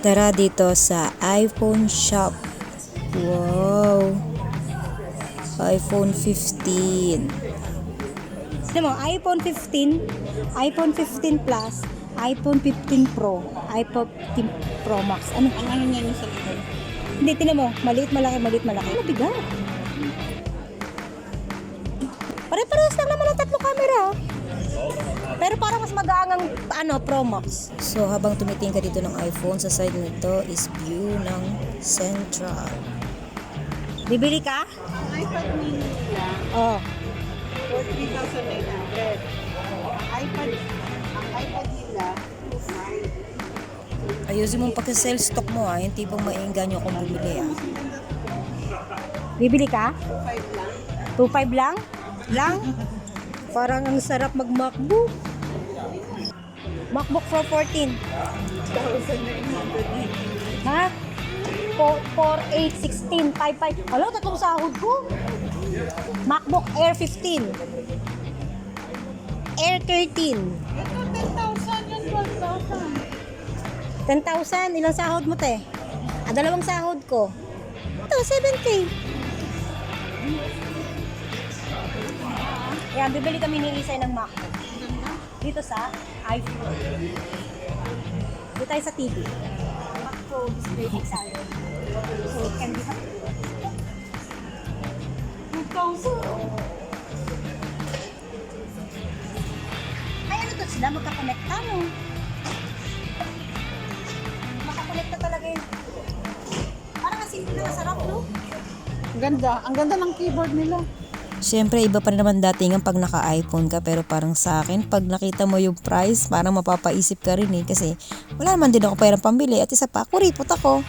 Tara dito sa iPhone shop. Wow! iPhone 15. Alam mo, iPhone 15, iPhone 15 Plus, iPhone 15 Pro, iPhone 15 Pro Max. Ano? Ang ano niya yung sa likod. Hindi, tinan mo. Maliit, malaki, maliit, malaki. Ano bigat? Pare-parehas lang naman ang tatlo camera. Pero parang mas magaang ang Pro Max. So habang tumitingin ka dito ng iPhone, sa side nito is view ng Central. Bibili ka? iPad mini nila Oh. for 3,900. Ang iPad nila, 9. Ayusin mong pagka-sell stock mo yung tipong maiinganyo kung bumili Bibili ka? 5 lang. 2.5 lang? Lang? Parang ang sarap mag-MacBook. MacBook Pro 14. 1,900. Ha? 4.8, 16, 5.5. Hala, tatlong sahod ko. MacBook Air 15. Air 13. Ito, 10,000 yun, 12,000. 10,000. Ilang sahod mo, te? Dalawang sahod ko. Ito, 7K. Ayan, bibili kami ni Isay ng MacBook. Dito sa iPhone. Dito tayo sa TV. Mac Pro Display XR. So, it can be happy. 2,000. Ay, ano to sila? Magkakonekta, no? Makakonekta talaga yun. Parang ang simple na masarap, no? Ang ganda ng keyboard nila. Siyempre, iba pa rin naman dating pag naka-iPhone ka, pero parang sa akin, pag nakita mo yung price, parang mapapaisip ka rin kasi wala naman din ako pera pambili at isa pa, kuripot ako.